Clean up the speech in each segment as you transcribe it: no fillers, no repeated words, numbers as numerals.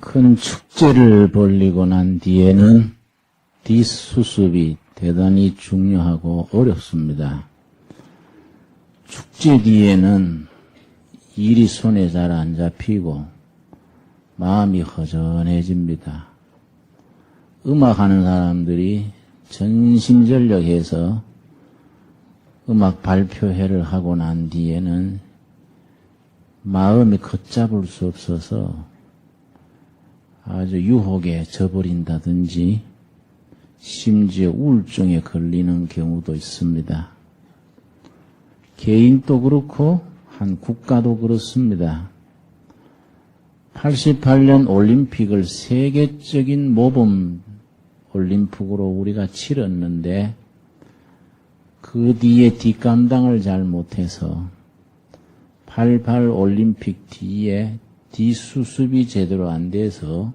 큰 축제를 벌리고 난 뒤에는 뒷수습이 대단히 중요하고 어렵습니다. 축제 뒤에는 일이 손에 잘 안 잡히고 마음이 허전해집니다. 음악하는 사람들이 전심전력해서 음악 발표회를 하고 난 뒤에는 마음이 걷잡을 수 없어서 아주 유혹에 져버린다든지 심지어 우울증에 걸리는 경우도 있습니다. 개인도 그렇고 한 국가도 그렇습니다. 88년 올림픽을 세계적인 모범 올림픽으로 우리가 치렀는데 그 뒤에 뒷감당을 잘 못해서 88 올림픽 뒤에 뒷수습이 제대로 안 돼서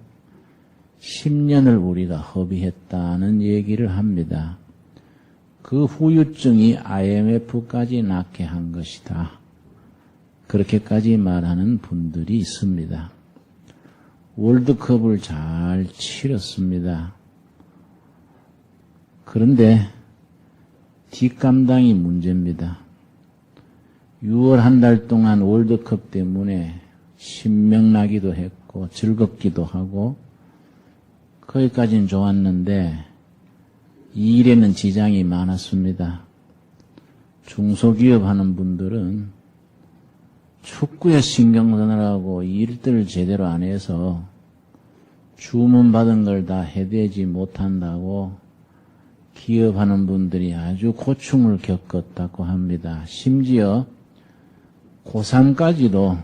10년을 우리가 허비했다는 얘기를 합니다. 그 후유증이 IMF까지 낳게 한 것이다. 그렇게까지 말하는 분들이 있습니다. 월드컵을 잘 치렀습니다. 그런데 뒷감당이 문제입니다. 6월 한 달 동안 월드컵 때문에 신명나기도 했고 즐겁기도 하고 거기까지는 좋았는데 이 일에는 지장이 많았습니다. 중소기업 하는 분들은 축구에 신경 쓰느라고 일들을 제대로 안 해서 주문받은 걸 다 해대지 못한다고 기업하는 분들이 아주 고충을 겪었다고 합니다. 심지어 고3까지도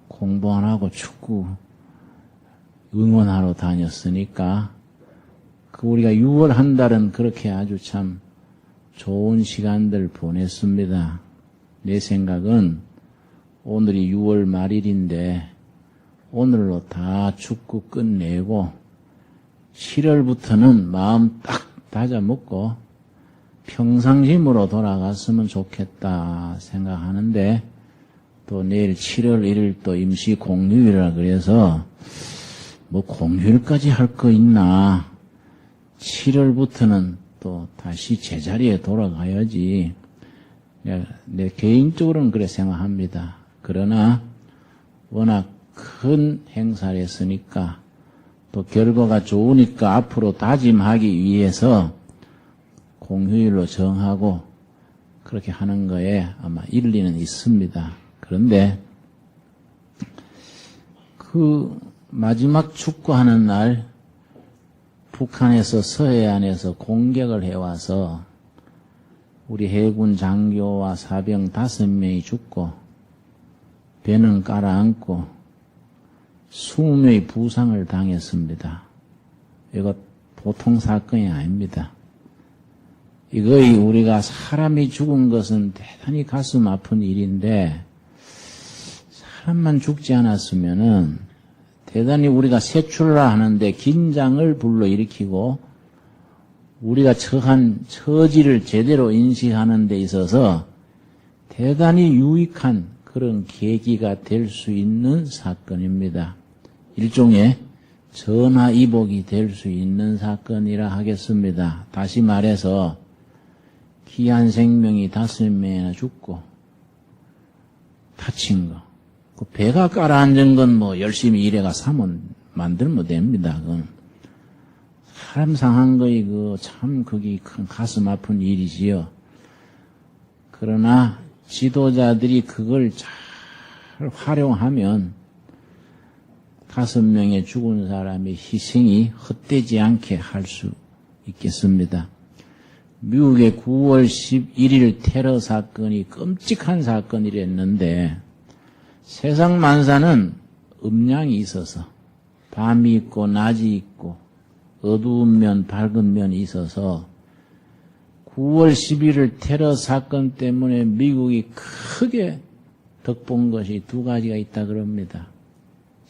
공부 안 하고 축구 응원하러 다녔으니까 우리가 6월 한 달은 그렇게 아주 참 좋은 시간들 보냈습니다. 내 생각은 오늘이 6월 말일인데 오늘로 다 축구 끝내고 7월부터는 마음 딱 다져먹고 평상심으로 돌아갔으면 좋겠다 생각하는데 또 내일 7월 1일 또 임시 공휴일이라 그래서 뭐 공휴일까지 할 거 있나 7월부터는 또 다시 제자리에 돌아가야지 내 개인적으로는 그래 생각합니다. 그러나 워낙 큰 행사를 했으니까 또 결과가 좋으니까 앞으로 다짐하기 위해서 공휴일로 정하고 그렇게 하는 거에 아마 일리는 있습니다. 그런데 그 마지막 축구하는 날 북한에서 서해안에서 공격을 해와서 우리 해군 장교와 사병 5명이 죽고 배는 깔아앉고 20명의 부상을 당했습니다. 이거 보통 사건이 아닙니다. 이거의 우리가 사람이 죽은 것은 대단히 가슴 아픈 일인데 사람만 죽지 않았으면은 대단히 우리가 세출라 하는데 긴장을 불러일으키고 우리가 처한 처지를 제대로 인식하는 데 있어서 대단히 유익한 그런 계기가 될 수 있는 사건입니다. 일종의 전화위복이 될 수 있는 사건이라 하겠습니다. 다시 말해서 귀한 생명이 5명이나 죽고 다친 거. 그 배가 깔아앉은 건 뭐 열심히 일해가 사면 만들면 됩니다. 그건 사람 상한 거이 참 그게 큰 가슴 아픈 일이지요. 그러나 지도자들이 그걸 잘 활용하면 5명의 죽은 사람의 희생이 헛되지 않게 할 수 있겠습니다. 미국의 9월 11일 테러 사건이 끔찍한 사건이랬는데 세상 만사는 음량이 있어서 밤이 있고 낮이 있고 어두운 면 밝은 면이 있어서 9월 11일 테러 사건 때문에 미국이 크게 덕본 것이 2가지가 있다 그럽니다.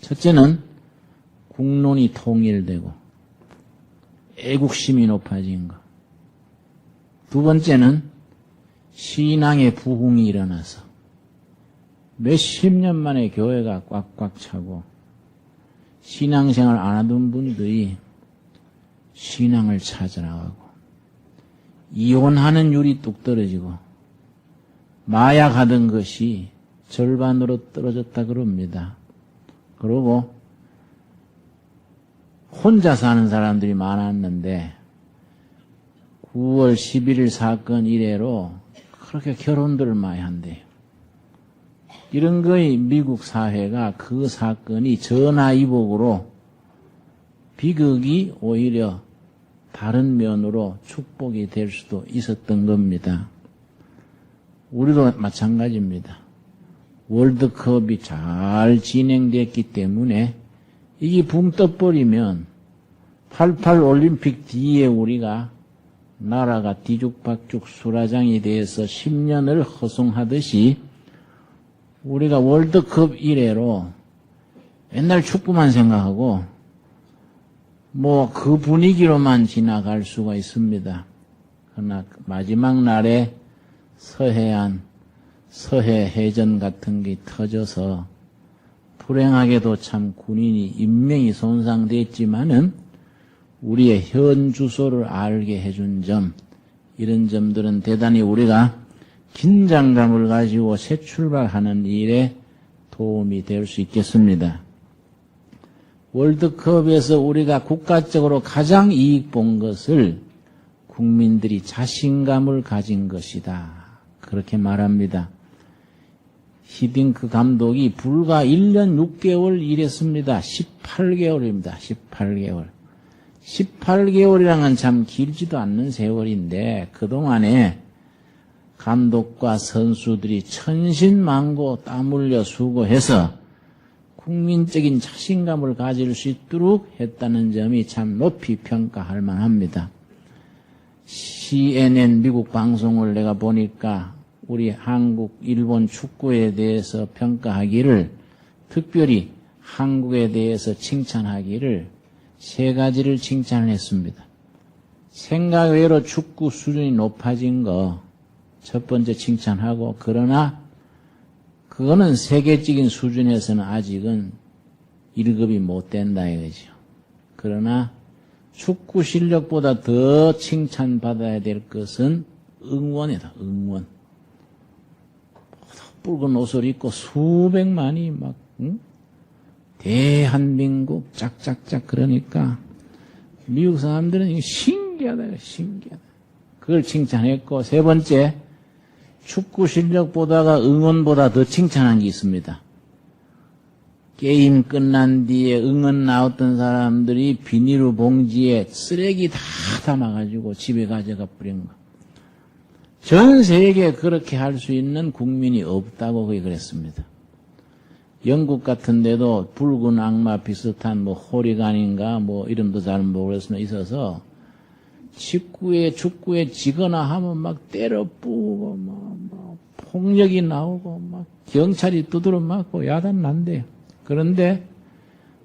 첫째는 국론이 통일되고 애국심이 높아진 것. 2번째는 신앙의 부흥이 일어나서 몇십 년 만에 교회가 꽉꽉 차고 신앙생활 안 하던 분들이 신앙을 찾아나가고 이혼하는 율이 뚝 떨어지고 마약하던 것이 절반으로 떨어졌다 그럽니다. 그리고 혼자 사는 사람들이 많았는데 9월 11일 사건 이래로 그렇게 결혼들을 많이 한대요. 이런 거에 미국 사회가 그 사건이 전화위복으로 비극이 오히려 다른 면으로 축복이 될 수도 있었던 겁니다. 우리도 마찬가지입니다. 월드컵이 잘 진행됐기 때문에 이게 붕 떠버리면 88 올림픽 뒤에 우리가 나라가 뒤죽박죽 수라장이 돼서 10년을 허송하듯이 우리가 월드컵 이래로 옛날 축구만 생각하고 뭐 그 분위기로만 지나갈 수가 있습니다. 그러나 마지막 날에 서해 해전 같은 게 터져서 불행하게도 참 군인이 인명이 손상됐지만은 우리의 현 주소를 알게 해준 점, 이런 점들은 대단히 우리가 긴장감을 가지고 새 출발하는 일에 도움이 될 수 있겠습니다. 월드컵에서 우리가 국가적으로 가장 이익 본 것을 국민들이 자신감을 가진 것이다. 그렇게 말합니다. 히딩크 감독이 불과 1년 6개월 일했습니다. 18개월입니다. 18개월. 18개월이란 건 참 길지도 않는 세월인데 그동안에 감독과 선수들이 천신만고 땀 흘려 수고해서 국민적인 자신감을 가질 수 있도록 했다는 점이 참 높이 평가할 만합니다. CNN 미국 방송을 내가 보니까 우리 한국, 일본 축구에 대해서 평가하기를, 특별히 한국에 대해서 칭찬하기를 세 가지를 칭찬을 했습니다. 생각 외로 축구 수준이 높아진 거 첫 번째 칭찬하고, 그러나 그거는 세계적인 수준에서는 아직은 1급이 못 된다 이거죠. 그러나 축구 실력보다 더 칭찬받아야 될 것은 응원이다. 응원. 붉은 옷을 입고 수백만이 막 대한민국 짝짝짝 그러니까 미국 사람들은 이거 신기하다. 신기하다. 그걸 칭찬했고, 세 번째, 축구 실력보다가 응원보다 더 칭찬한 게 있습니다. 게임 끝난 뒤에 응원 나왔던 사람들이 비닐 봉지에 쓰레기 다 담아가지고 집에 가져가 버린 거. 전 세계에 그렇게 할 수 있는 국민이 없다고 거기 그랬습니다. 영국 같은 데도 붉은 악마 비슷한 뭐 호리간인가 뭐 이름도 잘 모르겠으나 있어서 축구에 지거나 하면 막 때려 부고 막 폭력이 나오고 막 경찰이 두드러 맞고 야단 난대요. 그런데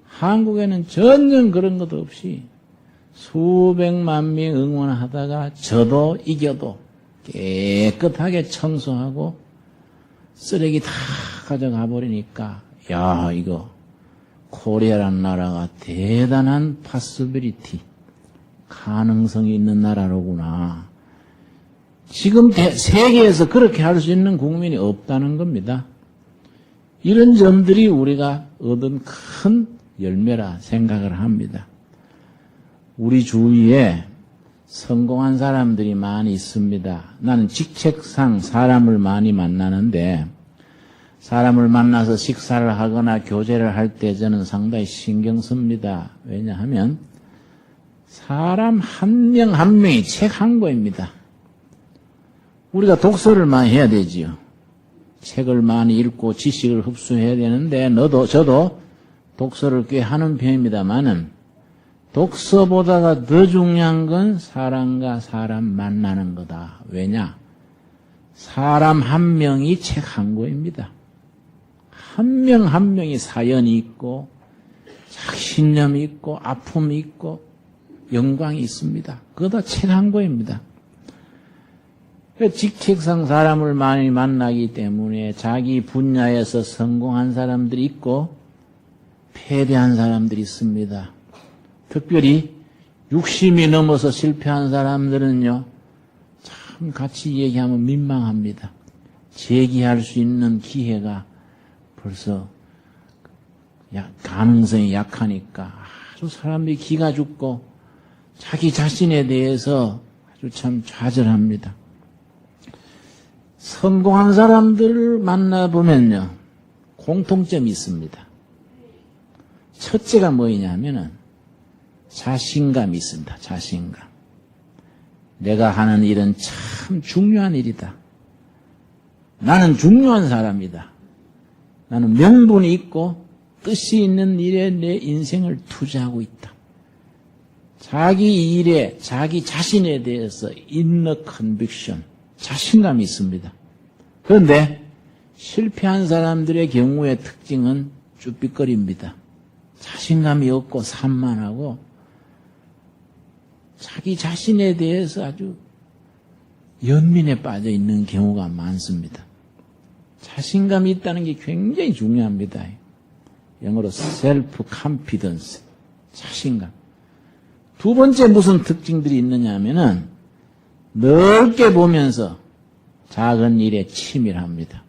한국에는 전혀 그런 것도 없이 수백만 명 응원하다가 져도 이겨도 깨끗하게 청소하고 쓰레기 다 가져가 버리니까, 야, 이거 코리아란 나라가 대단한 파서빌리티, 가능성이 있는 나라로구나. 지금 세계에서 그렇게 할 수 있는 국민이 없다는 겁니다. 이런 점들이 우리가 얻은 큰 열매라 생각을 합니다. 우리 주위에 성공한 사람들이 많이 있습니다. 나는 직책상 사람을 많이 만나는데, 사람을 만나서 식사를 하거나 교제를 할 때 저는 상당히 신경 씁니다. 왜냐하면 사람 한 명 한 명이 책 한 권입니다. 우리가 독서를 많이 해야 되지요. 책을 많이 읽고 지식을 흡수해야 되는데, 저도 독서를 꽤 하는 편입니다만은, 독서보다가 더 중요한 건 사람과 사람 만나는 거다. 왜냐? 사람 한 명이 책 한 권입니다. 한 명 한 명이 사연이 있고, 신념이 있고, 아픔이 있고, 영광이 있습니다. 그거 다 책 한 권입니다. 직책상 사람을 많이 만나기 때문에 자기 분야에서 성공한 사람들이 있고, 패배한 사람들이 있습니다. 특별히 육심이 넘어서 실패한 사람들은요, 참 같이 얘기하면 민망합니다. 재기할 수 있는 기회가 벌써 가능성이 약하니까 아주 사람들이 기가 죽고 자기 자신에 대해서 아주 참 좌절합니다. 성공한 사람들을 만나보면요, 공통점이 있습니다. 첫째가 뭐냐면은 자신감이 있습니다. 자신감. 내가 하는 일은 참 중요한 일이다. 나는 중요한 사람이다. 나는 명분이 있고 뜻이 있는 일에 내 인생을 투자하고 있다. 자기 일에, 자기 자신에 대해서 inner conviction, 자신감이 있습니다. 그런데 실패한 사람들의 경우의 특징은 쭈삣거립니다. 자신감이 없고 산만하고 자기 자신에 대해서 아주 연민에 빠져 있는 경우가 많습니다. 자신감이 있다는 게 굉장히 중요합니다. 영어로 self-confidence, 자신감. 두 번째 무슨 특징들이 있느냐 하면은 넓게 보면서 작은 일에 치밀합니다.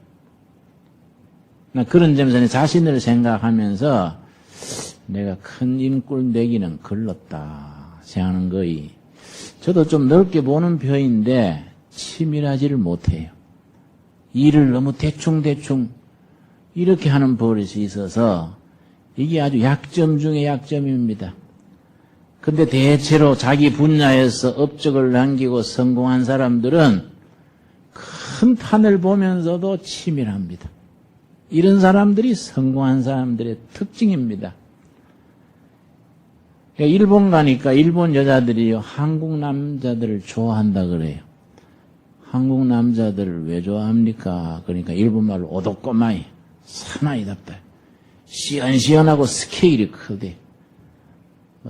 그런 점에서 자신을 생각하면서 내가 큰 인꼴 내기는 글렀다 생각하는 거이. 저도 좀 넓게 보는 편인데 치밀하지를 못해요. 일을 너무 대충 이렇게 하는 버릇이 있어서 이게 아주 약점 중에 약점입니다. 근데 대체로 자기 분야에서 업적을 남기고 성공한 사람들은 큰 판을 보면서도 치밀합니다. 이런 사람들이 성공한 사람들의 특징입니다. 일본 가니까 일본 여자들이요, 한국 남자들을 좋아한다 그래요. 한국 남자들을 왜 좋아합니까? 그러니까 일본말로 오독꼬마이, 사나이답다. 시원시원하고 스케일이 크대.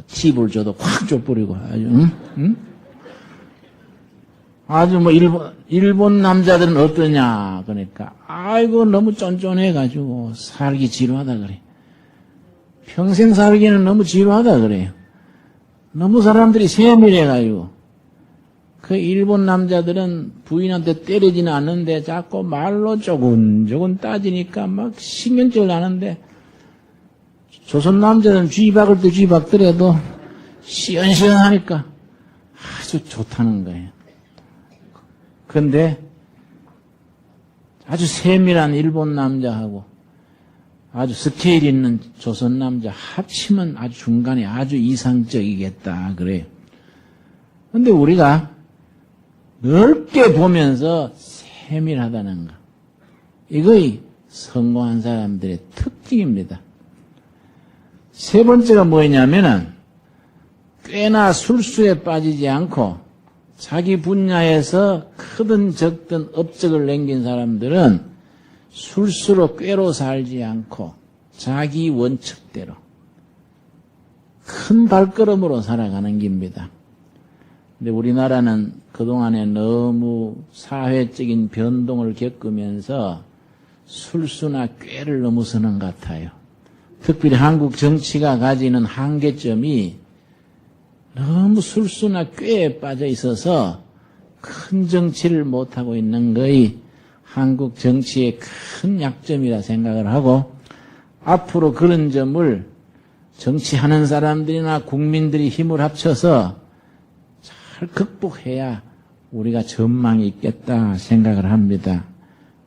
팁을 줘도 확 줘버리고 아주, 응? 아주 일본 남자들은 어떠냐? 그러니까, 아이고, 너무 쫀쫀해가지고 살기 지루하다 그래. 평생 살기에는 너무 지루하다 그래요. 너무 사람들이 세밀해가지고. 그 일본 남자들은 부인한테 때리지는 않는데 자꾸 말로 조근조근 따지니까 막 신경질 나는데, 조선 남자들은 쥐박을 때 쥐박더라도 시원시원하니까 아주 좋다는 거예요. 근데 아주 세밀한 일본 남자하고 아주 스케일 있는 조선 남자 합치면 아주 중간에 아주 이상적이겠다 그래요. 근데 우리가 넓게 보면서 세밀하다는 거, 이거이 성공한 사람들의 특징입니다. 세 번째가 뭐냐면은 꽤나 술수에 빠지지 않고 자기 분야에서 크든 적든 업적을 남긴 사람들은 술수로 꾀로 살지 않고 자기 원칙대로 큰 발걸음으로 살아가는 겁니다. 근데 우리나라는 그동안에 너무 사회적인 변동을 겪으면서 술수나 꾀를 넘어서는 것 같아요. 특별히 한국 정치가 가지는 한계점이 너무 술수나 꾀에 빠져 있어서 큰 정치를 못하고 있는 것이 한국 정치의 큰 약점이라 생각을 하고, 앞으로 그런 점을 정치하는 사람들이나 국민들이 힘을 합쳐서 잘 극복해야 우리가 전망이 있겠다 생각을 합니다.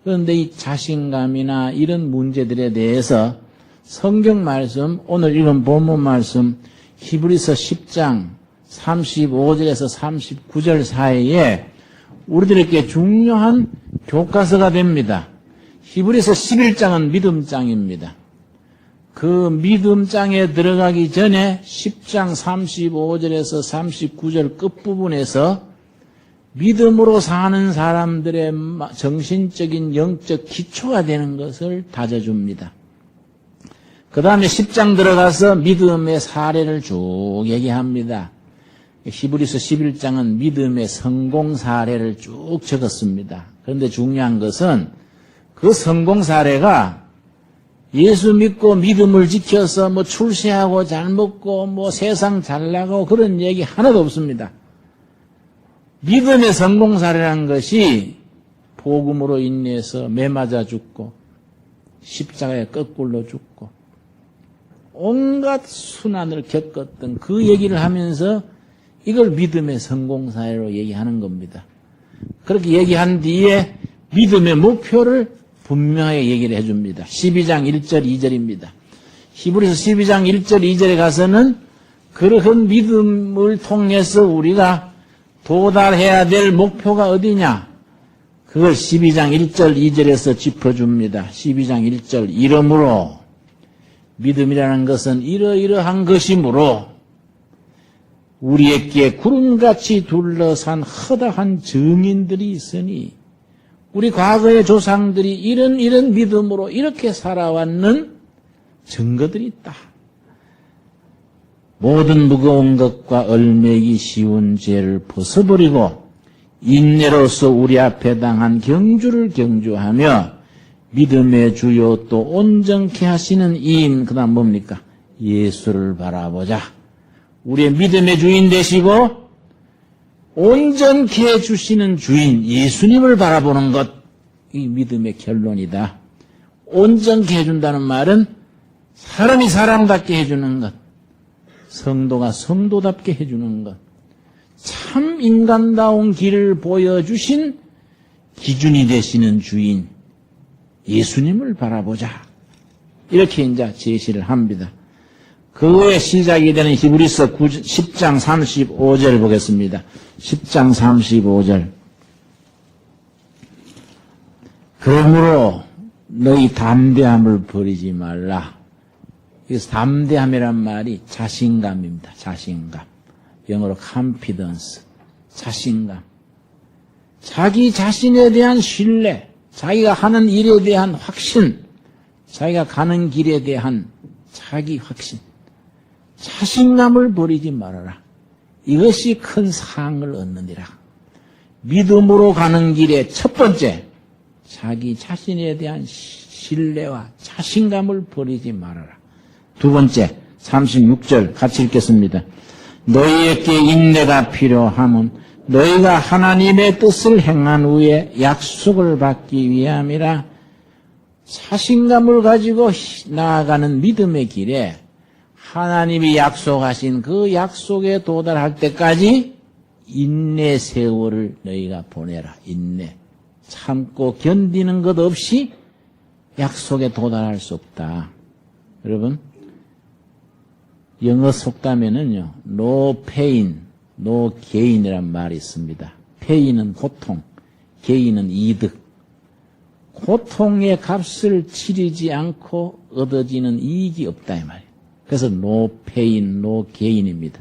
그런데 이 자신감이나 이런 문제들에 대해서 성경 말씀, 오늘 읽은 본문 말씀 히브리서 10장 35절에서 39절 사이에 우리들에게 중요한 교과서가 됩니다. 히브리서 11장은 믿음장입니다. 그 믿음장에 들어가기 전에 10장 35절에서 39절 끝부분에서 믿음으로 사는 사람들의 정신적인 영적 기초가 되는 것을 다져줍니다. 그 다음에 10장 들어가서 믿음의 사례를 쭉 얘기합니다. 히브리서 11장은 믿음의 성공 사례를 쭉 적었습니다. 그런데 중요한 것은 그 성공 사례가 예수 믿고 믿음을 지켜서 뭐 출세하고 잘 먹고 뭐 세상 잘 나가고 그런 얘기 하나도 없습니다. 믿음의 성공사례라는 것이 복음으로 인해서 매맞아 죽고 십자가에 거꾸로 죽고 온갖 순환을 겪었던 그 얘기를 하면서 이걸 믿음의 성공사례로 얘기하는 겁니다. 그렇게 얘기한 뒤에 믿음의 목표를 분명하게 얘기를 해줍니다. 12장 1절 2절입니다. 히브리서 12장 1절 2절에 가서는 그러한 믿음을 통해서 우리가 도달해야 될 목표가 어디냐? 그걸 12장 1절 2절에서 짚어줍니다. 12장 1절 이러므로 믿음이라는 것은 이러이러한 것이므로 우리에게 구름같이 둘러싼 허다한 증인들이 있으니 우리 과거의 조상들이 이런 믿음으로 이렇게 살아왔는 증거들이 있다. 모든 무거운 것과 얼매기 쉬운 죄를 벗어버리고 인내로서 우리 앞에 당한 경주를 경주하며 믿음의 주요 또 온전케 하시는 이인, 그 다음 뭡니까? 예수를 바라보자. 우리의 믿음의 주인 되시고 온전케 해주시는 주인 예수님을 바라보는 것, 이 믿음의 결론이다. 온전케 해준다는 말은 사람이 사람답게 해주는 것, 성도가 성도답게 해주는 것, 참 인간다운 길을 보여주신 기준이 되시는 주인 예수님을 바라보자. 이렇게 이제 제시를 합니다. 그 후에 시작이 되는 히브리서 10장 35절 보겠습니다. 10장 35절. 그러므로 너희 담대함을 버리지 말라. 여기서 담대함이란 말이 자신감입니다. 자신감. 영어로 confidence. 자신감. 자기 자신에 대한 신뢰, 자기가 하는 일에 대한 확신, 자기가 가는 길에 대한 자기 확신. 자신감을 버리지 말아라. 이것이 큰 상을 얻느니라. 믿음으로 가는 길의 첫 번째, 자기 자신에 대한 신뢰와 자신감을 버리지 말아라. 두 번째, 36절 같이 읽겠습니다. 너희에게 인내가 필요함은 너희가 하나님의 뜻을 행한 후에 약속을 받기 위함이라. 자신감을 가지고 나아가는 믿음의 길에 하나님이 약속하신 그 약속에 도달할 때까지 인내 세월을 너희가 보내라. 인내. 참고 견디는 것 없이 약속에 도달할 수 없다. 여러분, 영어 속담에는요, no pain, no gain이란 말이 있습니다. pain은 고통, gain은 이득. 고통의 값을 치르지 않고 얻어지는 이익이 없다 이 말이에요. 그래서 no pain, no gain입니다.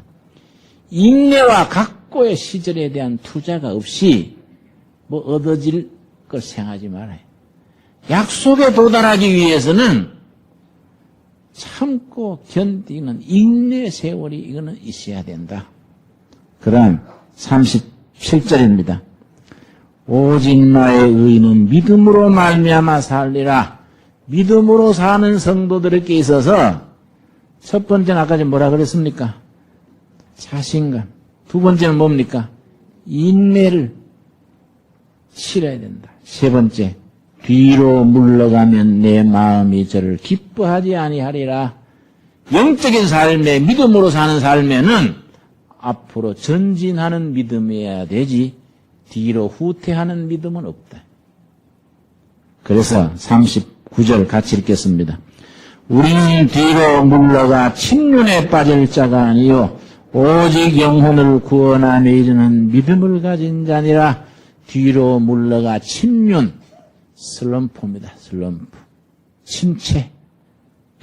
인내와 각고의 시절에 대한 투자가 없이 뭐 얻어질 걸 생각하지 말아요. 약속에 도달하기 위해서는 참고 견디는 인내 세월이 이거는 있어야 된다. 그럼 37절입니다. 오직 나의 의는 믿음으로 말미암아 살리라. 믿음으로 사는 성도들에게 있어서 첫 번째는 아까 뭐라 그랬습니까? 자신감. 두 번째는 뭡니까? 인내를 치러야 된다. 세 번째, 뒤로 물러가면 내 마음이 저를 기뻐하지 아니하리라. 영적인 삶에 믿음으로 사는 삶에는 앞으로 전진하는 믿음이어야 되지 뒤로 후퇴하는 믿음은 없다. 그래서 39절 같이 읽겠습니다. 우리는 뒤로 물러가 침륜에 빠질 자가 아니요 오직 영혼을 구원함에 이르는 믿음을 가진 자니라. 뒤로 물러가 침륜, 슬럼프입니다. 슬럼프. 침체,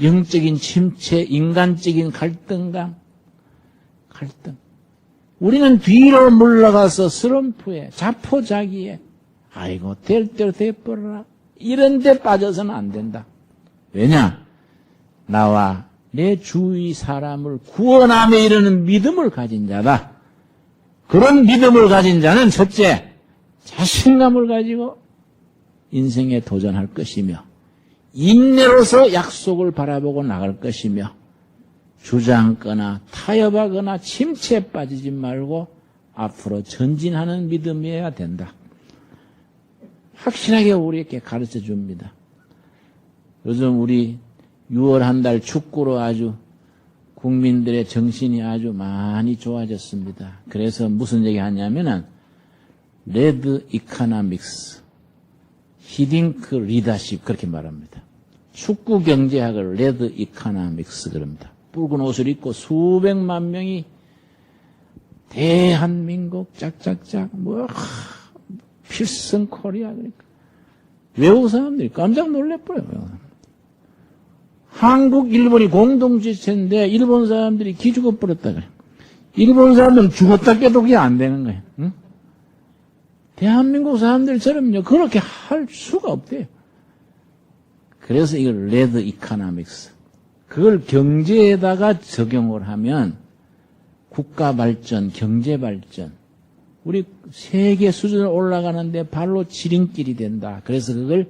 영적인 침체, 인간적인 갈등감, 갈등. 우리는 뒤로 물러가서 슬럼프에, 자포자기에, 아이고 될 대로 돼버려라, 이런 데 빠져서는 안 된다. 왜냐? 나와 내 주위 사람을 구원함에 이르는 믿음을 가진 자다. 그런 믿음을 가진 자는 첫째, 자신감을 가지고 인생에 도전할 것이며 인내로서 약속을 바라보고 나갈 것이며 주저앉거나 타협하거나 침체에 빠지지 말고 앞으로 전진하는 믿음이어야 된다. 확실하게 우리에게 가르쳐 줍니다. 요즘 우리 6월 한 달 축구로 아주 국민들의 정신이 아주 많이 좋아졌습니다. 그래서 무슨 얘기 하냐면은 레드 이코노믹스, 히딩크 리더십 그렇게 말합니다. 축구 경제학을 레드 이코노믹스 그럽니다. 붉은 옷을 입고 수백만 명이 대한민국 짝짝짝 필승 코리아 그러니까 외국 사람들이 깜짝 놀래버려요. 한국, 일본이 공동지체인데 일본 사람들이 기죽어 버렸다 그래. 일본 사람들은 죽었다 깨도 그게 안 되는 거예요. 응? 대한민국 사람들처럼요 그렇게 할 수가 없대요. 그래서 이걸 레드 이코노믹스 그걸 경제에다가 적용을 하면 국가 발전, 경제 발전 우리 세계 수준으로 올라가는데 발로 지름길이 된다. 그래서 그걸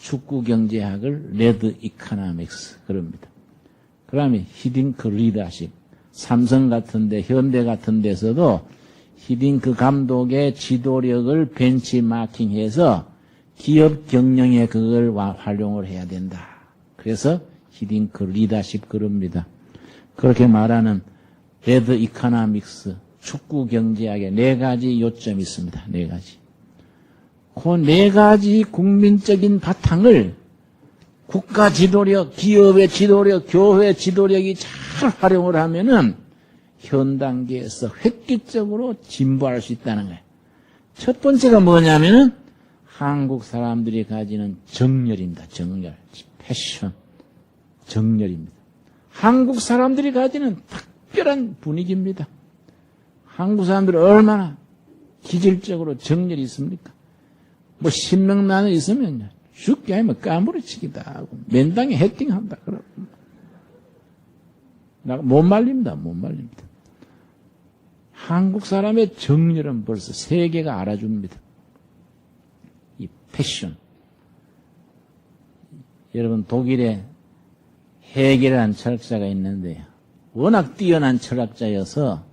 축구 경제학을 레드 이코노믹스 그럽니다. 그 다음에 히딩크 리더십 삼성 같은데 현대 같은 데서도 히딩크 감독의 지도력을 벤치마킹해서 기업 경영에 그걸 활용을 해야 된다. 그래서 히딩크 리더십 그럽니다. 그렇게 말하는 레드 이코노믹스 축구 경제학에 4가지 요점이 있습니다. 4가지. 그 4가지 국민적인 바탕을 국가 지도력, 기업의 지도력, 교회 지도력이 잘 활용을 하면은 현 단계에서 획기적으로 진보할 수 있다는 거예요. 첫 번째가 뭐냐면은 한국 사람들이 가지는 정열입니다. 정열, 패션, 정열입니다. 한국 사람들이 가지는 특별한 분위기입니다. 한국 사람들이 얼마나 기질적으로 정열이 있습니까? 뭐 신명나는 있으면요 죽게 하면 까무러치기다 하고 맨땅에 헤딩한다 그러고 못 말립니다. 못 말립니다. 한국 사람의 정열은 벌써 세계가 알아줍니다. 이 패션. 여러분 독일에 헤겔이라는 철학자가 있는데요. 워낙 뛰어난 철학자여서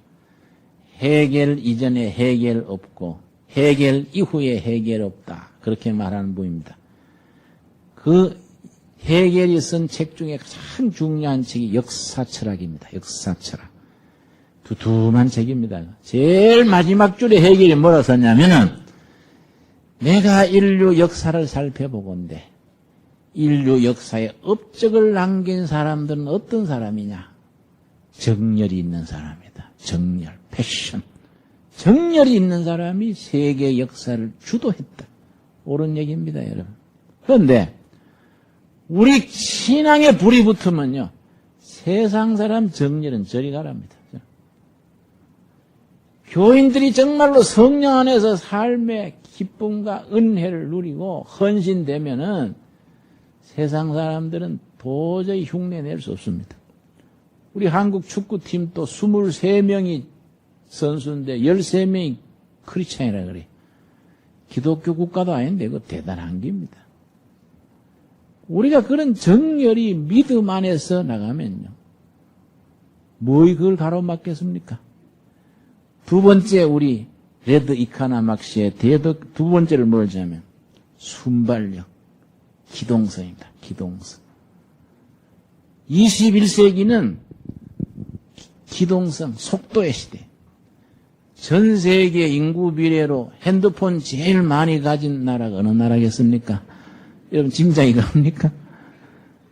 헤겔 이전에 헤겔 없고 헤겔 이후에 헤겔 없다. 그렇게 말하는 분입니다. 그 헤겔이 쓴 책 중에 가장 중요한 책이 역사철학입니다. 역사철학. 두툼한 책입니다. 제일 마지막 줄에 헤겔이 뭐라 썼냐면은 내가 인류 역사를 살펴보건대 인류 역사에 업적을 남긴 사람들은 어떤 사람이냐? 정열이 있는 사람이다. 정열, 패션. 정열이 있는 사람이 세계 역사를 주도했다. 옳은 얘기입니다, 여러분. 그런데 우리 신앙에 불이 붙으면요. 세상 사람 정열은 저리 가랍니다. 교인들이 정말로 성령 안에서 삶의 기쁨과 은혜를 누리고 헌신되면은 세상 사람들은 도저히 흉내낼 수 없습니다. 우리 한국 축구팀도 23명이 선수인데 13명이 크리스찬이라 그래요. 기독교 국가도 아닌데 그거 대단한 겁니다. 우리가 그런 정열이 믿음 안에서 나가면요. 뭐이 그걸 가로막겠습니까? 두 번째 우리 레드 이코노믹스의 두 번째를 뭘자면 순발력, 기동성입니다. 기동성. 21세기는 기동성, 속도의 시대. 전 세계 인구 비례로 핸드폰 제일 많이 가진 나라가 어느 나라겠습니까? 여러분 짐작이 갑니까?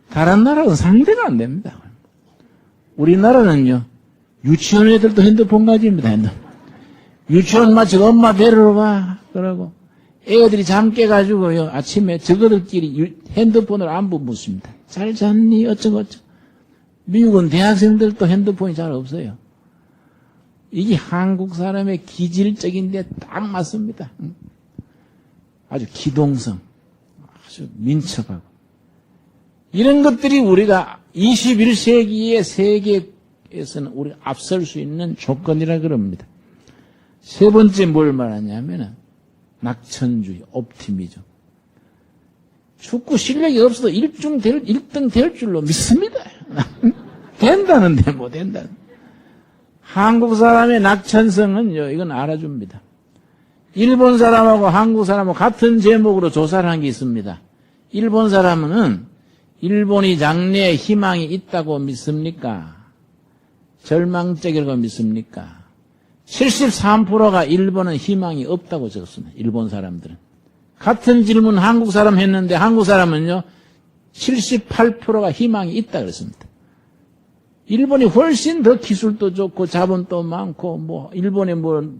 다른 나라는 상대가 안 됩니다. 우리나라는요. 유치원 애들도 핸드폰 가집니다. 핸드폰. 유치원 마치고 엄마 데리러 와. 그러고 애들이 잠 깨가지고요. 아침에 저거들끼리 핸드폰을 안부 묻습니다. 잘 잤니? 어쩌고. 미국은 대학생들도 핸드폰이 잘 없어요. 이게 한국 사람의 기질적인데 딱 맞습니다. 아주 기동성, 아주 민첩하고. 이런 것들이 우리가 21세기의 세계에서는 우리가 앞설 수 있는 조건이라 그럽니다. 세 번째 뭘 말하냐면 낙천주의, 옵티미즘. 축구 실력이 없어도 1등 될 줄로 믿습니다. 된다는데 못 된다. 한국 사람의 낙천성은요, 이건 알아줍니다. 일본 사람하고 한국 사람하고 같은 제목으로 조사를 한 게 있습니다. 일본 사람은 일본이 장래에 희망이 있다고 믿습니까? 절망적이라고 믿습니까? 73%가 일본은 희망이 없다고 적었습니다. 일본 사람들은. 같은 질문 한국 사람 했는데 한국 사람은요 78%가 희망이 있다 그랬습니다. 일본이 훨씬 더 기술도 좋고 자본도 많고 뭐 일본에 뭐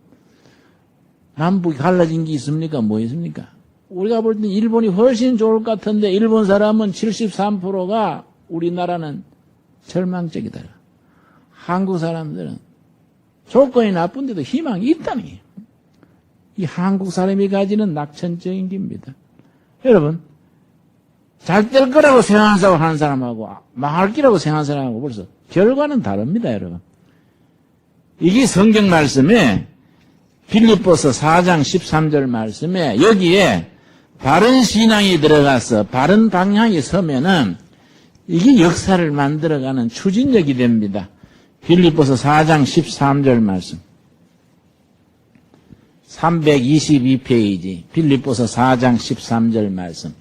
남북이 갈라진 게 있습니까? 뭐 있습니까? 우리가 볼 때는 일본이 훨씬 좋을 것 같은데 일본 사람은 73%가 우리나라는 절망적이다. 한국 사람들은 조건이 나쁜데도 희망이 있다는 거예요. 이 한국 사람이 가지는 낙천적인 겁니다. 여러분, 잘 될 거라고 생각하는 사람하고 망할 거라고 생각하는 사람하고 벌써 결과는 다릅니다, 여러분. 이게 성경 말씀에 빌립보서 4장 13절 말씀에 여기에 바른 신앙이 들어가서 바른 방향이 서면은 이게 역사를 만들어가는 추진력이 됩니다. 빌립보서 4장 13절 말씀. 322페이지 빌립보서 4장 13절 말씀.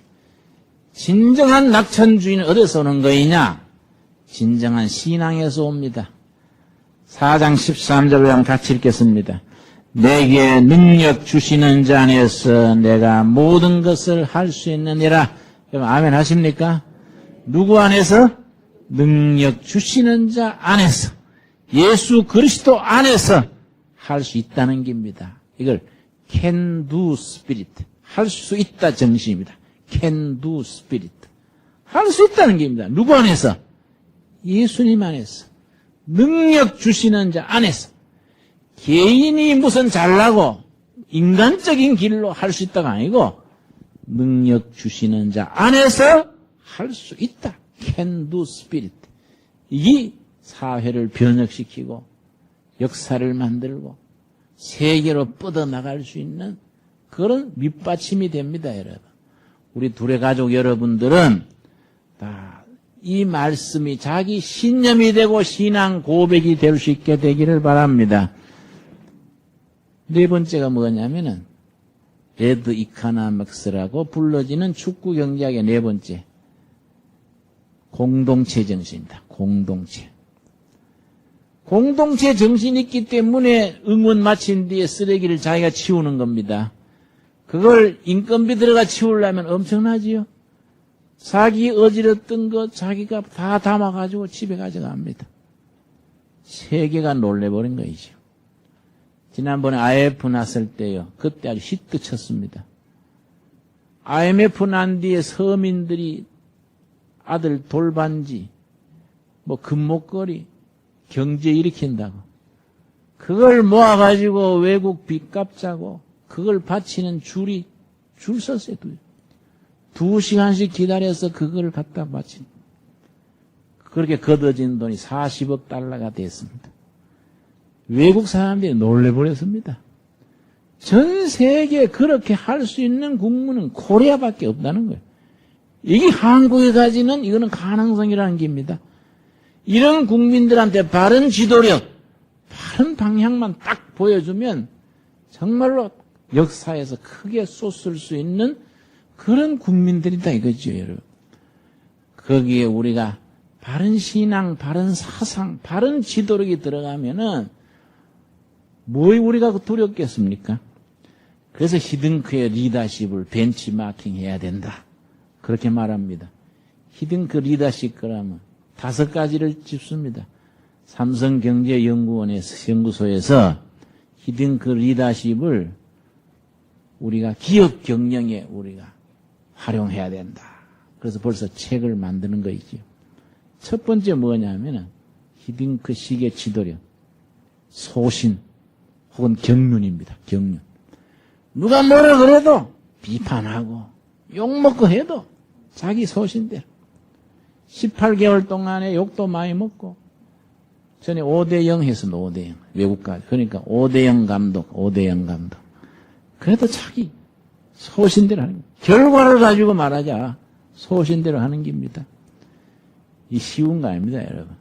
진정한 낙천주의는 어디서 오는 거이냐? 진정한 신앙에서 옵니다. 4장 13절을 한번 같이 읽겠습니다. 내게 능력 주시는 자 안에서 내가 모든 것을 할 수 있느니라. 여러분 아멘 하십니까? 누구 안에서? 능력 주시는 자 안에서. 예수 그리스도 안에서 할 수 있다는 겁니다. 이걸 can do spirit. 할 수 있다 정신입니다. can do spirit. 할 수 있다는 겁니다. 누구 안에서? 예수님 안에서. 능력 주시는 자 안에서. 개인이 무슨 잘나고 인간적인 길로 할 수 있다가 아니고 능력 주시는 자 안에서 할 수 있다. can do spirit. 이게 사회를 변혁시키고 역사를 만들고 세계로 뻗어나갈 수 있는 그런 밑받침이 됩니다, 여러분. 우리 둘의 가족 여러분들은 다 이 말씀이 자기 신념이 되고 신앙 고백이 될 수 있게 되기를 바랍니다. 네 번째가 뭐냐면은 레드 이카나믹스라고 불러지는 축구 경제학의 네 번째 공동체 정신입니다. 공동체. 공동체 정신이 있기 때문에 응원 마친 뒤에 쓰레기를 자기가 치우는 겁니다. 그걸 인건비 들어가 치우려면 엄청나지요. 자기 어지럽던 거 자기가 다 담아가지고 집에 가져갑니다. 세계가 놀래버린 거이죠. 지난번에 IMF 났을 때요. 그때 아주 히트 쳤습니다. IMF 난 뒤에 서민들이 아들 돌반지, 뭐 금목걸이, 경제 일으킨다고. 그걸 모아가지고 외국 빚값 자고 그걸 바치는 줄 섰어요. 2시간씩 기다려서 그걸 갖다 바친. 그렇게 걷어진 돈이 40억 달러가 됐습니다. 외국 사람들이 놀래버렸습니다. 전 세계에 그렇게 할 수 있는 국민은 코리아밖에 없다는 거예요. 이게 한국에 가지는 이거는 가능성이라는 겁니다. 이런 국민들한테 바른 지도력, 바른 방향만 딱 보여주면 정말로 역사에서 크게 쏟을 수 있는 그런 국민들이다 이거죠, 여러분. 거기에 우리가 바른 신앙, 바른 사상, 바른 지도력이 들어가면은 뭐 우리가 두렵겠습니까? 그래서 히딩크의 리더십을 벤치마킹 해야 된다. 그렇게 말합니다. 히딩크 리더십 그러면 5가지를 짚습니다. 삼성경제연구소에서 히딩크 리더십을 우리가 기업 경영에 우리가 활용해야 된다. 그래서 벌써 책을 만드는 거이죠. 첫 번째 뭐냐면은 히딩크식의 지도력, 소신 혹은 경륜입니다. 경륜. 누가 뭐라 그래도 비판하고 욕먹고 해도 자기 소신대로 18개월 동안에 욕도 많이 먹고 전에 5대0 했습니다. 5대0 외국까지. 그러니까 5대0 감독. 그래도 자기 소신대로 하는 거예요. 결과를 가지고 말하자. 소신대로 하는 겁니다. 이 쉬운 거 아닙니다, 여러분.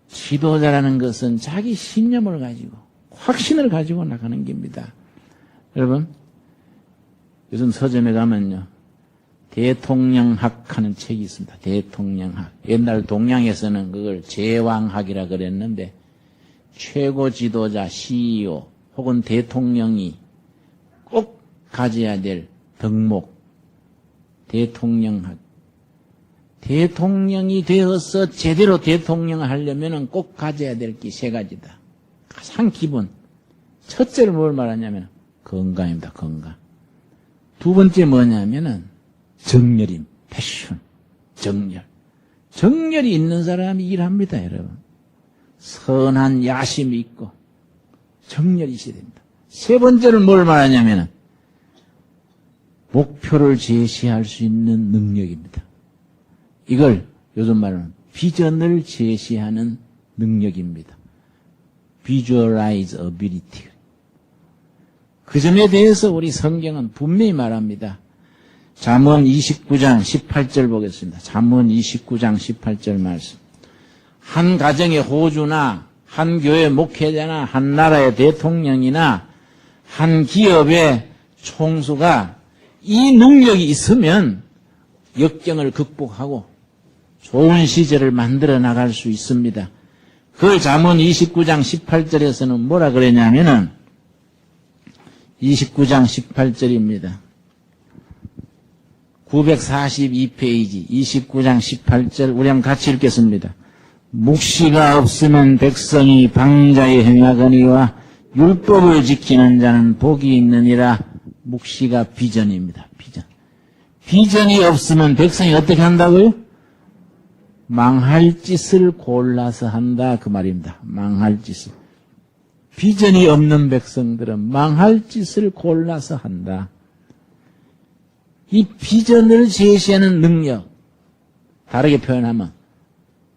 지도자라는 것은 자기 신념을 가지고 확신을 가지고 나가는 겁니다. 여러분, 요즘 서점에 가면요, 대통령학 하는 책이 있습니다. 대통령학. 옛날 동양에서는 그걸 제왕학이라 그랬는데, 최고 지도자, CEO 혹은 대통령이 꼭 가져야 될 덕목, 대통령학. 대통령이 되어서 제대로 대통령을 하려면 꼭 가져야 될 게 세 가지다. 가장 기본. 첫째로 뭘 말하냐면 건강입니다. 건강. 두 번째 뭐냐면은 정열임. 패션. 정열. 정열이 있는 사람이 일합니다, 여러분. 선한 야심이 있고 정열이 있어야 됩니다. 세 번째는 뭘 말하냐면은 목표를 제시할 수 있는 능력입니다. 이걸 요즘 말로는 비전을 제시하는 능력입니다. Visualize ability. 그 점에 대해서 우리 성경은 분명히 말합니다. 잠언 29장 18절 보겠습니다. 잠언 29장 18절 말씀. 한 가정의 호주나 한 교회 목회자나 한 나라의 대통령이나 한 기업의 총수가 이 능력이 있으면 역경을 극복하고 좋은 시절을 만들어 나갈 수 있습니다. 그걸 잠언 29장 18절에서는 뭐라 그랬냐면은 29장 18절입니다. 942페이지 29장 18절 우리 한번 같이 읽겠습니다. 묵시가 없으면 백성이 방자에 행하거니와 율법을 지키는 자는 복이 있느니라. 묵시가 비전입니다. 비전. 비전이 없으면 백성이 어떻게 한다고요? 망할 짓을 골라서 한다 그 말입니다. 망할 짓을. 비전이 없는 백성들은 망할 짓을 골라서 한다. 이 비전을 제시하는 능력, 다르게 표현하면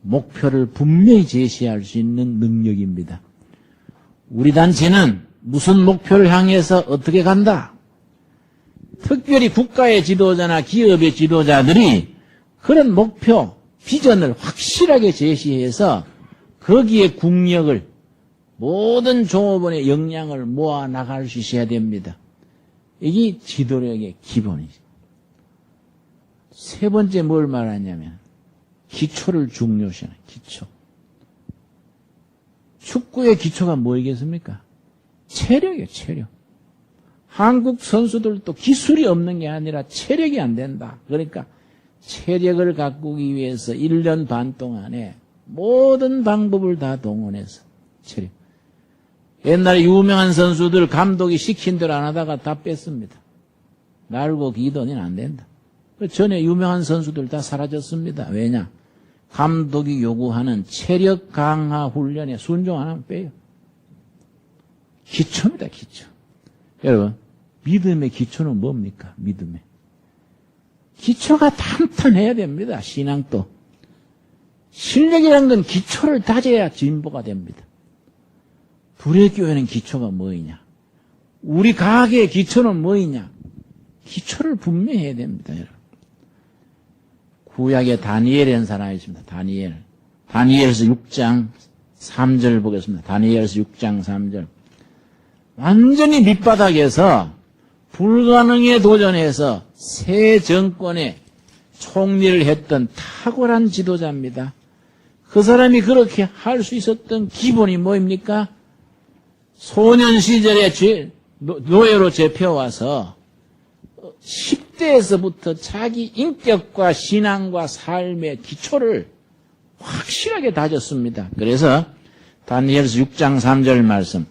목표를 분명히 제시할 수 있는 능력입니다. 우리 단체는 무슨 목표를 향해서 어떻게 간다? 특별히 국가의 지도자나 기업의 지도자들이 그런 목표, 비전을 확실하게 제시해서 거기에 국력을, 모든 종업원의 역량을 모아 나갈 수 있어야 됩니다. 이게 지도력의 기본이죠. 세 번째 뭘 말하냐면 기초를 중요시하는 기초. 축구의 기초가 뭐이겠습니까? 체력이에요, 체력. 한국 선수들도 기술이 없는 게 아니라 체력이 안 된다. 그러니까 체력을 가꾸기 위해서 1년 반 동안에 모든 방법을 다 동원해서 체력. 옛날에 유명한 선수들 감독이 시킨 대로 안 하다가 다 뺐습니다. 날고 기도는 안 된다. 전에 유명한 선수들 다 사라졌습니다. 왜냐? 감독이 요구하는 체력 강화 훈련에 순종 안 하면 빼요. 기초입니다, 기초. 여러분, 믿음의 기초는 뭡니까? 믿음의. 기초가 탄탄해야 됩니다, 신앙도. 실력이라는 건 기초를 다져야 진보가 됩니다. 불의 교회는 기초가 뭐이냐? 우리 가게의 기초는 뭐이냐? 기초를 분명히 해야 됩니다, 여러분. 구약에 다니엘이라는 사람이 있습니다. 다니엘. 다니엘서 6장 3절 보겠습니다. 다니엘서 6장 3절. 완전히 밑바닥에서 불가능에 도전해서 새 정권의 총리를 했던 탁월한 지도자입니다. 그 사람이 그렇게 할 수 있었던 기본이 뭐입니까? 소년 시절에 노예로 잡혀와서 10대에서부터 자기 인격과 신앙과 삶의 기초를 확실하게 다졌습니다. 그래서 다니엘서 6장 3절 말씀.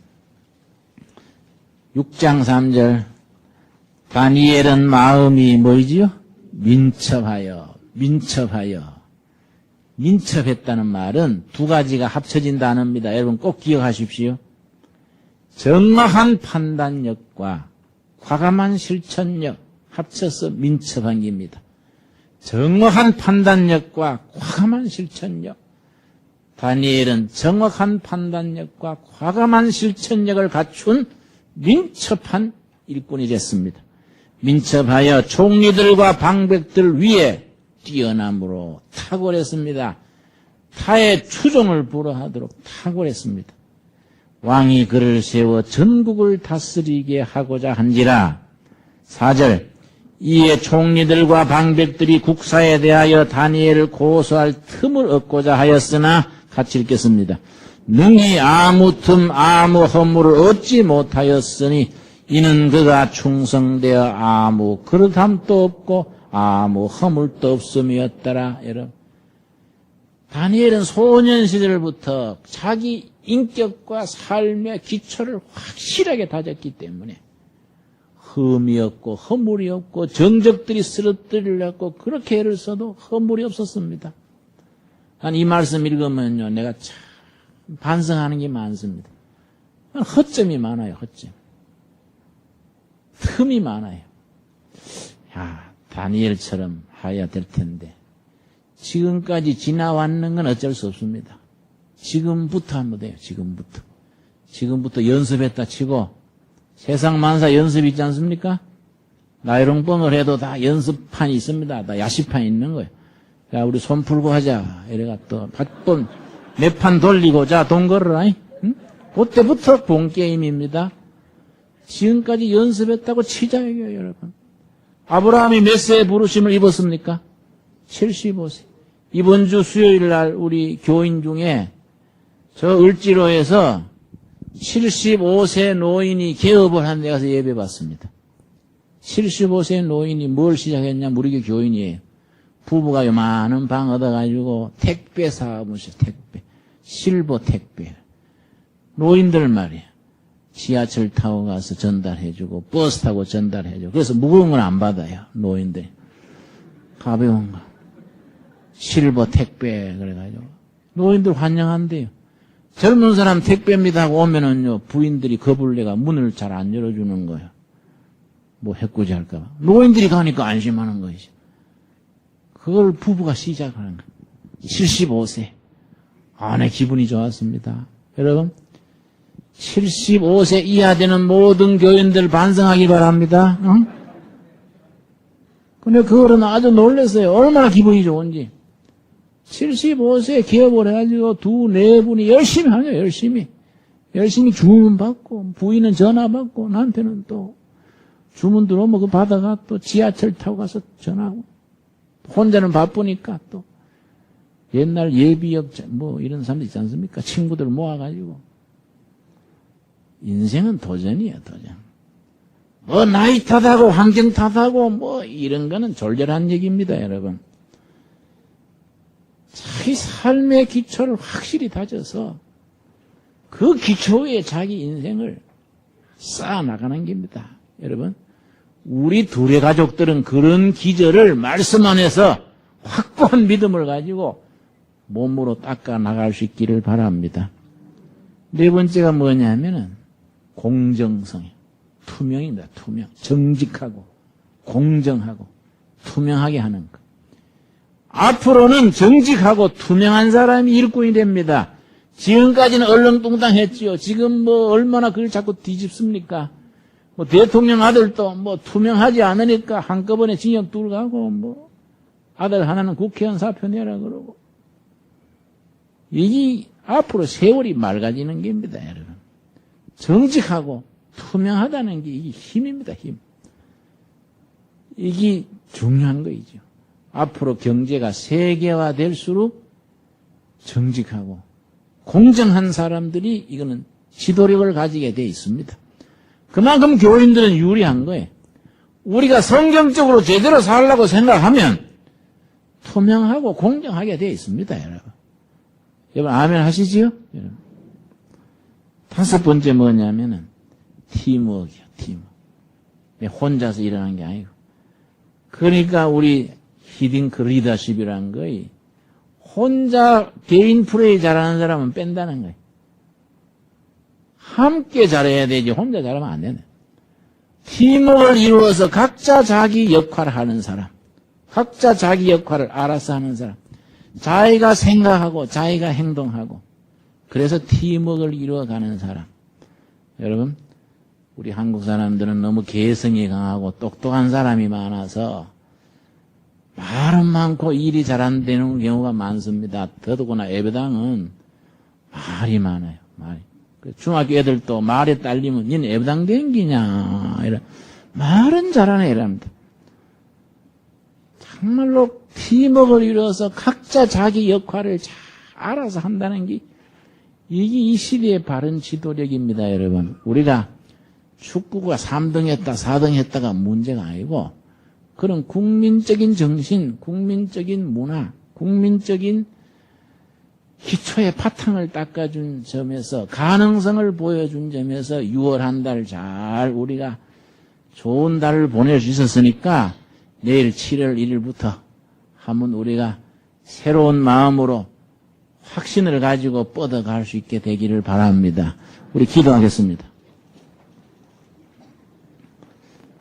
6장 3절. 다니엘은 마음이 뭐이지요? 민첩하여. 민첩했다는 말은 두 가지가 합쳐진 단어입니다. 여러분 꼭 기억하십시오. 정확한 판단력과 과감한 실천력 합쳐서 민첩한 겁니다. 정확한 판단력과 과감한 실천력. 다니엘은 정확한 판단력과 과감한 실천력을 갖춘 민첩한 일꾼이 됐습니다. 민첩하여 총리들과 방백들 위에 뛰어남으로 탁월했습니다. 타의 추종을 불허하도록 탁월했습니다. 왕이 그를 세워 전국을 다스리게 하고자 한지라. 4절 이에 총리들과 방백들이 국사에 대하여 다니엘을 고소할 틈을 얻고자 하였으나 같이 읽겠습니다. 능히 아무 틈 아무 허물을 얻지 못하였으니 이는 그가 충성되어 아무 그릇함도 없고 아무 허물도 없음이었더라. 여러분, 다니엘은 소년 시절부터 자기 인격과 삶의 기초를 확실하게 다졌기 때문에 흠이 없고 허물이 없고 정적들이 쓰러뜨리려고 그렇게 애를 써도 허물이 없었습니다. 난 이 말씀 읽으면요, 내가 참 반성하는 게 많습니다. 허점이 많아요, 허점. 틈이 많아요. 야, 다니엘처럼 해야 될 텐데. 지금까지 지나왔는 건 어쩔 수 없습니다. 지금부터 하면 돼요, 지금부터. 지금부터 연습했다 치고, 세상 만사 연습 있지 않습니까? 나이롱뻥을 해도 다 연습판이 있습니다. 다 야시판이 있는 거예요. 야, 우리 손 풀고 하자. 이래가 또, 몇 판 돌리고, 자, 돈 걸어라. 응? 그때부터 본 게임입니다. 지금까지 연습했다고 치자요, 여러분. 아브라함이 몇 세에 부르심을 입었습니까? 75세. 이번 주 수요일 날 우리 교인 중에 저 을지로에서 75세 노인이 개업을 한 데 가서 예배 받습니다. 75세 노인이 뭘 시작했냐? 우리 교 교인이에요. 부부가 요만한 방 얻어가지고 택배 사업을 했어요. 택배. 실버 택배. 노인들 말이에요. 지하철 타고 가서 전달해주고 버스 타고 전달해주고 그래서 무거운 건 안 받아요. 노인들이. 가벼운 거. 실버 택배 그래가지고 노인들 환영한대요. 젊은 사람 택배입니다 하고 오면은요 부인들이 겁을 내가 문을 잘 안 열어주는 거예요. 뭐 해코지 할까 봐. 노인들이 가니까 안심하는 거죠. 그걸 부부가 시작하는 거예요. 75세. 내 기분이 좋았습니다. 여러분 75세 이하 되는 모든 교인들 반성하기 바랍니다. 응? 근데 그거는 아주 놀랐어요. 얼마나 기분이 좋은지. 75세 기업을 해가지고 네 분이 열심히 하죠, 열심히. 열심히 주문 받고, 부인은 전화 받고, 남편은 또 주문 들어오면 그 받아가 또 지하철 타고 가서 전화하고. 혼자는 바쁘니까 또 옛날 예비역 뭐 이런 사람들 있지 않습니까? 친구들 모아가지고. 인생은 도전이에요, 도전. 뭐 나이 탓하고 환경 탓하고 뭐 이런 거는 졸렬한 얘기입니다, 여러분. 자기 삶의 기초를 확실히 다져서 그 기초에 자기 인생을 쌓아나가는 겁니다. 여러분, 우리 둘의 가족들은 그런 기저를 말씀 안에서 확고한 믿음을 가지고 몸으로 닦아 나갈 수 있기를 바랍니다. 네 번째가 뭐냐면은 공정성이에요. 투명입니다. 투명. 정직하고 공정하고 투명하게 하는 것. 앞으로는 정직하고 투명한 사람이 일꾼이 됩니다. 지금까지는 얼렁뚱땅했지요. 지금 뭐 얼마나 그걸 자꾸 뒤집습니까? 뭐 대통령 아들도 뭐 투명하지 않으니까 한꺼번에 징역 들어가고 뭐 아들 하나는 국회의원 사표 내라 그러고. 이게 앞으로 세월이 맑아지는 겁니다, 여러분. 정직하고 투명하다는 게 이게 힘입니다, 힘. 이게 중요한 거이죠. 앞으로 경제가 세계화될수록 정직하고 공정한 사람들이 이거는 지도력을 가지게 돼 있습니다. 그만큼 교인들은 유리한 거예요. 우리가 성경적으로 제대로 살려고 생각하면 투명하고 공정하게 돼 있습니다, 여러분. 여러분 아멘 하시지요? 여러분. 다섯 번째 뭐냐면은 팀워크요, 팀워크. 혼자서 일어나는 게 아니고. 그러니까 우리 히딩크 리더십이라는 거이 혼자 개인 플레이 잘하는 사람은 뺀다는 거예요. 함께 잘해야 되지 혼자 잘하면 안 되네. 팀워크를 이루어서 각자 자기 역할을 하는 사람, 각자 자기 역할을 알아서 하는 사람, 자기가 생각하고 자기가 행동하고 그래서 팀워크를 이루어가는 사람. 여러분 우리 한국 사람들은 너무 개성이 강하고 똑똑한 사람이 많아서 말은 많고 일이 잘 안 되는 경우가 많습니다. 더더구나 예배당은 말이 많아요. 말이. 중학교 애들도 말에 딸리면 니는 예배당 댕기냐 이런 말은 잘하네 이랍니다. 정말로 팀워크를 이루어서 각자 자기 역할을 잘 알아서 한다는 게 이게 이 시대의 바른 지도력입니다. 여러분 우리가 축구가 3등 했다 4등 했다가 문제가 아니고 그런 국민적인 정신, 국민적인 문화, 국민적인 기초의 바탕을 닦아준 점에서 가능성을 보여준 점에서 6월 한 달 잘 우리가 좋은 달을 보낼 수 있었으니까 내일 7월 1일부터 한번 우리가 새로운 마음으로 확신을 가지고 뻗어갈 수 있게 되기를 바랍니다. 우리 기도하겠습니다.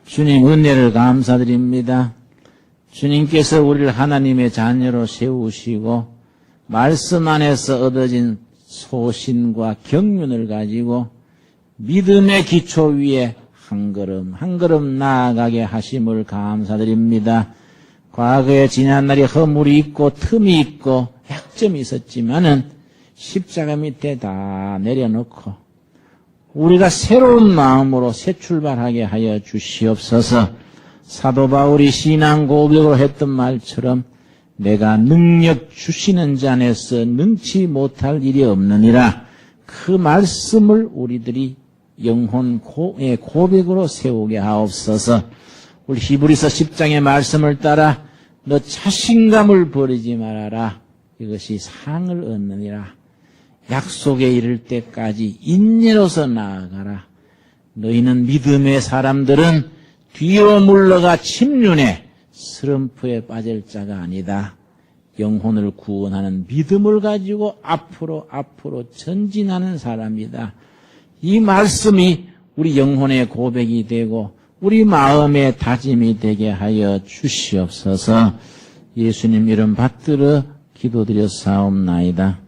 주님 은혜를 감사드립니다. 주님께서 우리를 하나님의 자녀로 세우시고 말씀 안에서 얻어진 소신과 경륜을 가지고 믿음의 기초 위에 한 걸음 한 걸음 나아가게 하심을 감사드립니다. 과거에 지난 날이 허물이 있고 틈이 있고 약점이 있었지만은 십자가 밑에 다 내려놓고 우리가 새로운 마음으로 새 출발하게 하여 주시옵소서. 사도 바울이 신앙 고백으로 했던 말처럼 내가 능력 주시는 자 안에서 능치 못할 일이 없느니라. 그 말씀을 우리들이 영혼 고백으로 세우게 하옵소서. 우리 히브리서 10장의 말씀을 따라 너 자신감을 버리지 말아라. 이것이 상을 얻느니라. 약속에 이를 때까지 인내로서 나아가라. 너희는 믿음의 사람들은 뒤로 물러가 침륜에 스럼프에 빠질 자가 아니다. 영혼을 구원하는 믿음을 가지고 앞으로 전진하는 사람이다. 이 말씀이 우리 영혼의 고백이 되고 우리 마음의 다짐이 되게 하여 주시옵소서. 예수님 이름 받들어 기도드렸사옵나이다.